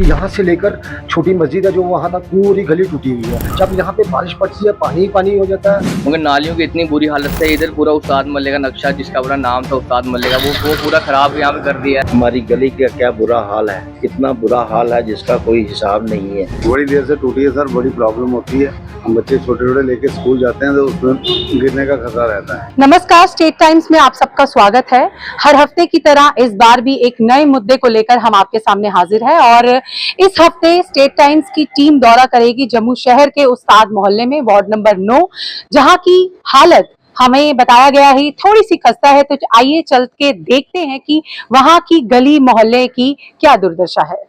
यहाँ से लेकर छोटी मस्जिद है जो वहाँ तक पूरी गली टूटी हुई है। जब यहाँ पे बारिश पड़ती है पानी ही पानी हो जाता है। मगर नालियों की इतनी बुरी हालत है, इधर पूरा उस्ताद मोहल्ले का नक्शा जिसका पूरा नाम था उस्ताद मोहल्ले का, वो पूरा खराब यहाँ पे कर दिया है। हमारी गली का क्या बुरा हाल है, इतना बुरा हाल है जिसका कोई हिसाब नहीं है। बड़ी देर से टूटी है सर, बड़ी प्रॉब्लम होती है। हम बच्चे छोटे छोटे लेके स्कूल जाते हैं तो उसमें गिरने का खतरा रहता है। नमस्कार, स्टेट टाइम्स में आप सबका स्वागत है। हर हफ्ते की तरह इस बार भी एक नए मुद्दे को लेकर हम आपके सामने हाजिर है और इस हफ्ते स्टेट टाइम्स की टीम दौरा करेगी जम्मू शहर के उस्ताद मोहल्ले में वार्ड नंबर 9, जहां की हालत हमें बताया गया है थोड़ी सी खस्ता है। तो आइए चल के देखते हैं कि वहां की गली मोहल्ले की क्या दुर्दशा है।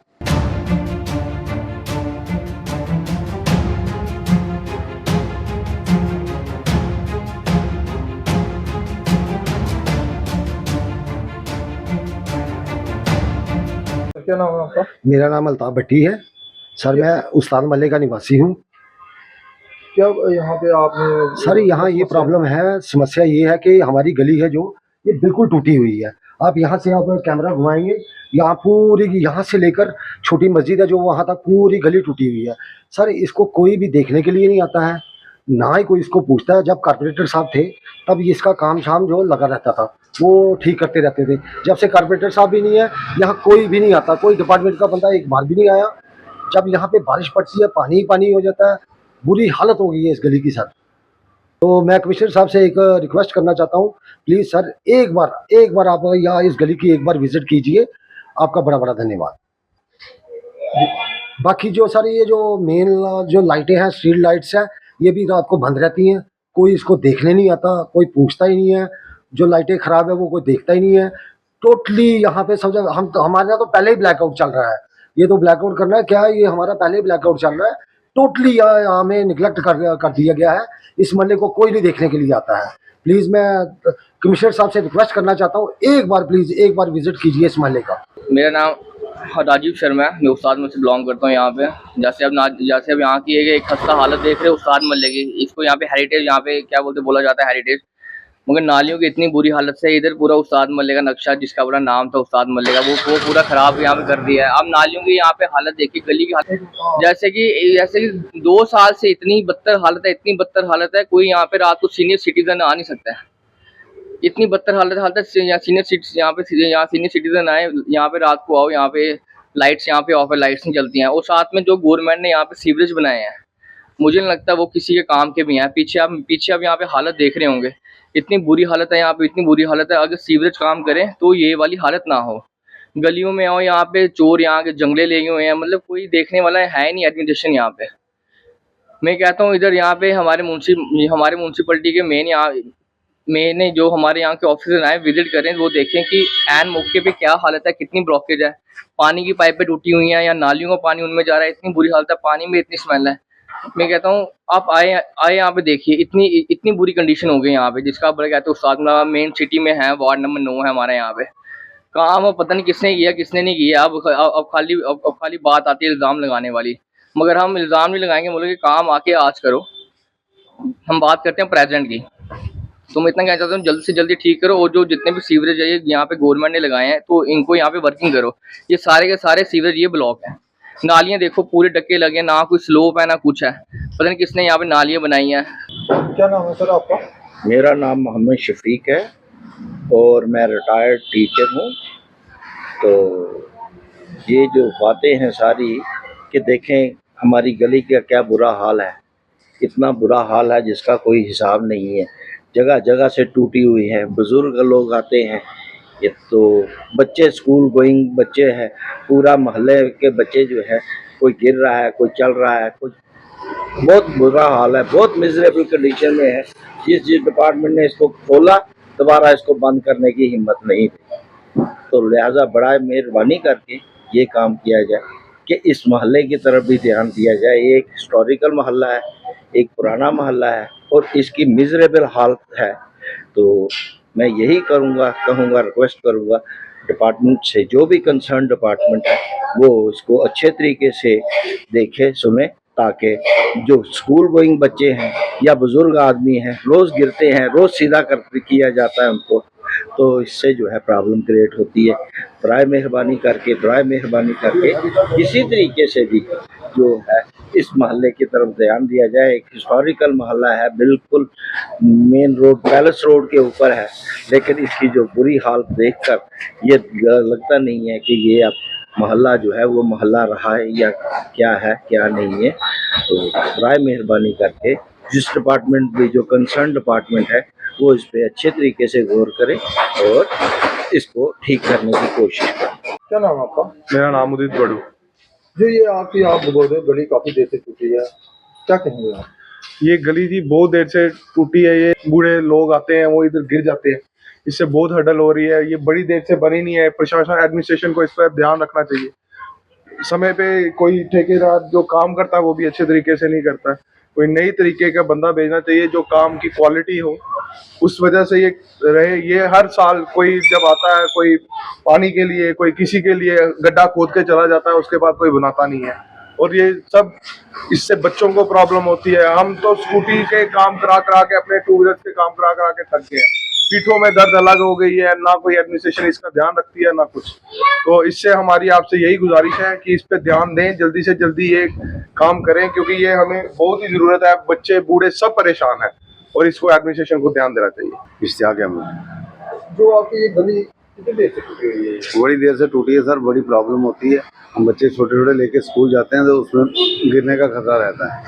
क्या नाम है आपका? मेरा नाम अल्ताफ भट्टी है सर, मैं उस्ताद मोहल्ले का निवासी हूँ। क्या यहाँ पे आपने सर यहाँ ये प्रॉब्लम है, समस्या ये है कि हमारी गली है जो ये बिल्कुल टूटी हुई है। आप यहाँ से आप कैमरा घुमाएंगे, यहाँ पूरी यहाँ से लेकर छोटी मस्जिद है जो वहाँ तक पूरी गली टूटी हुई है। सर इसको कोई भी देखने के लिए नहीं आता है, ना ही कोई इसको पूछता है। जब कारपोरेटर साहब थे तब इसका काम शाम जो लगा रहता था, वो ठीक करते रहते थे। जब से कारपोरेटर साहब भी नहीं है, यहाँ कोई भी नहीं आता, कोई डिपार्टमेंट का बंदा एक बार भी नहीं आया। जब यहाँ पे बारिश पड़ती है पानी ही पानी हो जाता है, बुरी हालत हो गई है इस गली की सर। तो मैं कमिश्नर साहब से एक रिक्वेस्ट करना चाहता हूँ, प्लीज़ सर एक बार आप यहाँ इस गली की एक बार विजिट कीजिए। आपका बड़ा बड़ा धन्यवाद। बाकी जो सर ये जो मेन जो लाइटें हैं, स्ट्रीट लाइट्स हैं, ये भी रात को बंद रहती हैं। कोई इसको देखने नहीं आता, कोई पूछता ही नहीं है। जो लाइटें ख़राब है वो कोई देखता ही नहीं है। टोटली यहाँ पे सब जगह हमारे यहाँ तो पहले ही ब्लैकआउट चल रहा है। ये तो ब्लैकआउट करना है क्या है, ये हमारा पहले ही ब्लैकआउट चल रहा है। टोटली यहाँ में निगलेक्ट कर दिया गया है। इस मसले को कोई नहीं देखने के लिए आता है। प्लीज़ मैं कमिश्नर साहब से रिक्वेस्ट करना चाहता हूँ, प्लीज़ एक बार विजिट कीजिए इस महल्ले का। मेरा नाम राजीव शर्मा है, मैं उस्ताद में से बिलोंग करता हूँ यहाँ पे। जैसे अब यहाँ की एक खस्ता हालत देख रहे हो उस्ताद मोहल्ले की, इसको यहाँ पे हेरिटेज, यहाँ पे क्या बोलते बोला जाता है हेरिटेज। मगर नालियों की इतनी बुरी हालत है, इधर पूरा उस्ताद मोहल्ले का नक्शा जिसका पूरा नाम था उस्ताद मोहल्ले का, वो पूरा खराब यहाँ पे कर दिया है। अब नालियों की यहाँ पे हालत देखिए, गली की हालत जैसे कि 2 साल से इतनी बदतर हालत है, कोई यहाँ पे रात को सीनियर सिटीजन आ नहीं सकता है। इतनी बदतर हालत है, सीनियर सिटीजन आए यहाँ पे रात को आओ, यहाँ पे लाइट्स यहाँ पे ऑफ है, लाइट्स नहीं चलती हैं। और साथ में जो गवर्नमेंट ने यहाँ पे सीवरेज बनाए हैं, मुझे नहीं लगता वो किसी के काम के भी हैं। पीछे आप यहाँ पे हालत देख रहे होंगे, इतनी बुरी हालत है यहाँ पे, इतनी बुरी हालत है। अगर सीवरेज काम करें तो ये वाली हालत ना हो। गलियों में आओ, यहाँ पे चोर यहाँ के जंगले ले हुए हैं, मतलब कोई देखने वाला है नहीं एडमिनिस्ट्रेशन यहाँ पे। मैं कहता हूँ इधर यहाँ पे हमारे म्यूनसिपलिटी के मेन जो हमारे यहाँ के ऑफिसर आए विजिट करें, वो देखें कि एन मौके पे क्या हालत है, कितनी ब्लॉकेज है, पानी की पाइपें टूटी हुई हैं या नालियों का पानी उनमें जा रहा है, इतनी बुरी हालत है, पानी में इतनी स्मेल है। मैं कहता हूँ आप आए यहाँ पे देखिए, इतनी बुरी कंडीशन हो गई यहाँ पे, जिसका आप कहते हो उस्ताद मेन सिटी में है, वार्ड नंबर 9 है हमारे यहाँ पे। काम पता नहीं किसने किया किसने नहीं किया। अब खाली बात आती है इल्ज़ाम लगाने वाली, मगर हम इल्ज़ाम नहीं लगाएंगे, बोले कि काम आके आज करो। हम बात करते हैं प्रेजेंट की। तो मैं इतना कहना चाहता हूँ जल्द से जल्दी ठीक करो, और जो जितने भी सीवरेज है यहाँ पे गवर्नमेंट ने लगाए हैं तो इनको यहाँ पे वर्किंग करो। ये सारे के सारे सीवरेज ये ब्लॉक है। नालियाँ देखो पूरे डक्के लगे, ना कोई स्लोप है ना कुछ है, पता नहीं किसने यहाँ पे नालियाँ बनाई हैं। क्या नाम है सर आपका? मेरा नाम मोहम्मद शफीक है और मैं रिटायर्ड टीचर हूँ। तो ये जो बातें हैं सारी कि देखें हमारी गली का क्या बुरा हाल है, इतना बुरा हाल है जिसका कोई हिसाब नहीं है। जगह जगह से टूटी हुई है, बुज़ुर्ग लोग आते हैं, ये तो बच्चे स्कूल गोइंग बच्चे हैं, पूरा मोहल्ले के बच्चे जो है, कोई गिर रहा है, कोई चल रहा है, कुछ बहुत बुरा हाल है, बहुत मिजरेबल कंडीशन में है। जिस डिपार्टमेंट ने इसको खोला दोबारा इसको बंद करने की हिम्मत नहीं थी। तो लिहाजा बड़ा मेहरबानी करके ये काम किया जाए कि इस मोहल्ले की तरफ भी ध्यान दिया जाए। ये एक हिस्टोरिकल मोहल्ला है, एक पुराना मोहल्ला है और इसकी मिजरेबल हालत है। तो मैं यही कहूँगा, रिक्वेस्ट करूँगा डिपार्टमेंट से, जो भी कंसर्न डिपार्टमेंट है वो इसको अच्छे तरीके से देखे सुने, ताकि जो स्कूल गोइंग बच्चे हैं या बुज़ुर्ग आदमी हैं, रोज़ गिरते हैं, रोज़ सीधा कर किया जाता है उनको, तो इससे जो है प्रॉब्लम क्रिएट होती है। ड्राई मेहरबानी करके किसी तरीके से भी जो है इस मोहल्ले की तरफ ध्यान दिया जाए। एक हिस्टोरिकल मोहल्ला है, बिल्कुल मेन रोड पैलेस रोड के ऊपर है, लेकिन इसकी जो बुरी हालत देखकर ये लगता नहीं है कि ये अब मोहल्ला जो है वो मोहल्ला रहा है या क्या नहीं है। तो राय मेहरबानी करके जिस डिपार्टमेंट भी जो कंसर्न डिपार्टमेंट है वो इस पे अच्छे तरीके से गौर करे और इसको ठीक करने की कोशिश करे। क्या नाम है आपका? मेरा नाम उदित बड़ू। जो ये आप बोल रहे हो गली काफी देर से टूटी है, क्या कहेंगे आप? ये गली जी बहुत देर से टूटी है। ये बूढ़े लोग आते हैं वो इधर गिर जाते हैं, इससे बहुत हडल हो रही है। ये बड़ी देर से बनी नहीं है। प्रशासन एडमिनिस्ट्रेशन को इस पर ध्यान रखना चाहिए। समय पे कोई ठेकेदार जो काम करता है वो भी अच्छे तरीके से नहीं करता है। कोई नई तरीके का बंदा भेजना चाहिए जो काम की क्वालिटी हो। उस वजह से ये रहे, ये हर साल कोई जब आता है, कोई पानी के लिए, कोई किसी के लिए गड्ढा खोद के चला जाता है, उसके बाद कोई बनाता नहीं है। और ये सब इससे बच्चों को प्रॉब्लम होती है। हम तो स्कूटी के काम करा के अपने टू व्हीलर के काम करा के थक गए हैं। पीठों में दर्द अलग हो गई है, ना कोई एडमिनिस्ट्रेशन इसका ध्यान रखती है ना कुछ। तो इससे हमारी आपसे यही गुजारिश है कि इस पे ध्यान दें, जल्दी से जल्दी ये काम करें, क्योंकि ये हमें बहुत ही जरूरत है। बच्चे बूढ़े सब परेशान हैं और इसको एडमिनिस्ट्रेशन को ध्यान देना चाहिए। इश्तियाक अहमद। जो आपकी ये गली कितनी देर से टूटी हुई है? बड़ी देर से टूटी है सर, बड़ी प्रॉब्लम होती है। हम बच्चे छोटे लेके स्कूल जाते हैं तो उसमें गिरने का खतरा रहता है।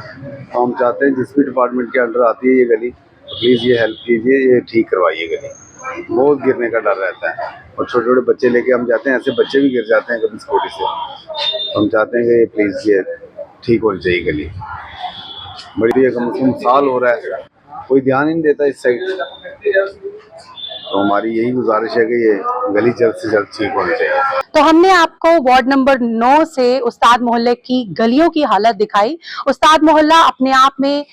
तो हम चाहते हैं जिस भी डिपार्टमेंट के अंडर आती है ये गली, प्लीज़ ये हेल्प कीजिए, ये ठीक करवाइए गली। बहुत गिरने का डर रहता है और छोटे बच्चे लेके हम जाते हैं, ऐसे बच्चे भी गिर जाते हैं कभी स्कूटी से। तो हम चाहते हैं कि ये प्लीज़ ये ठीक होनी चाहिए गली। बड़ी है, कम से कम साल हो रहा है, कोई ध्यान ही नहीं देता इस साइड। तो हमारी यही गुजारिश है कि ये गली जल्द से जल्द ठीक होनी चाहिए। तो हमने आपको वार्ड नंबर 9 से उस्ताद मोहल्ले की गलियों की हालत दिखाई। उस्ताद मोहल्ला अपने आप में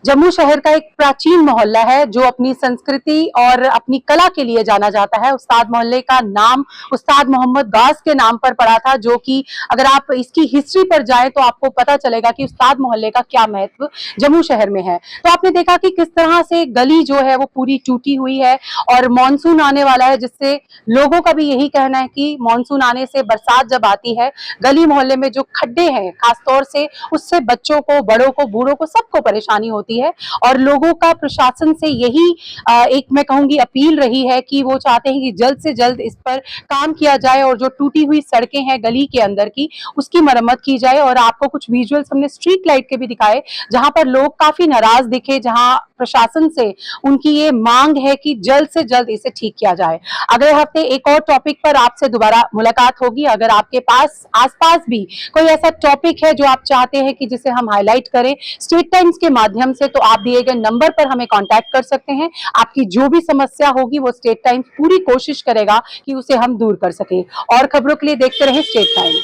जम्मू शहर का एक प्राचीन मोहल्ला है जो अपनी संस्कृति और अपनी कला के लिए जाना जाता है। उस्ताद मोहल्ले का नाम उस्ताद मोहम्मद गाज के नाम पर पड़ा था, जो कि अगर आप इसकी हिस्ट्री पर जाएं तो आपको पता चलेगा कि उस्ताद मोहल्ले का क्या महत्व जम्मू शहर में है। तो आपने देखा कि किस तरह से गली जो है वो पूरी टूटी हुई है और मानसून आने वाला है, जिससे लोगों का भी यही कहना है कि मानसून आने से, बरसात जब आती है, गली मोहल्ले में जो खड्डे हैं खासतौर से, उससे बच्चों को, बड़ों को, बूढ़ों को, सबको परेशानी होती है। और लोगों का प्रशासन से यही एक मैं कहूंगी अपील रही है कि वो चाहते हैं कि जल्द से जल्द इस पर काम किया जाए और जो टूटी हुई सड़कें हैं गली के अंदर की, उसकी मरम्मत की जाए। और आपको कुछ विजुअल्स हमने स्ट्रीट लाइट के भी दिखाए जहां पर लोग काफी नाराज दिखे, जहां प्रशासन से उनकी ये मांग है कि जल्द से जल्द इसे ठीक किया जाए। अगले हफ्ते एक और टॉपिक पर आपसे दोबारा मुलाकात होगी। अगर आपके पास आसपास भी कोई ऐसा टॉपिक है जो आप चाहते हैं कि जिसे हम हाईलाइट करें स्ट्रीट टाइम्स के माध्यम से, तो आप दिए गए नंबर पर हमें कांटेक्ट कर सकते हैं। आपकी जो भी समस्या होगी वो स्ट्रीट टाइम्स पूरी कोशिश करेगा कि उसे हम दूर कर सकें। और खबरों के लिए देखते रहें स्ट्रीट टाइम्स।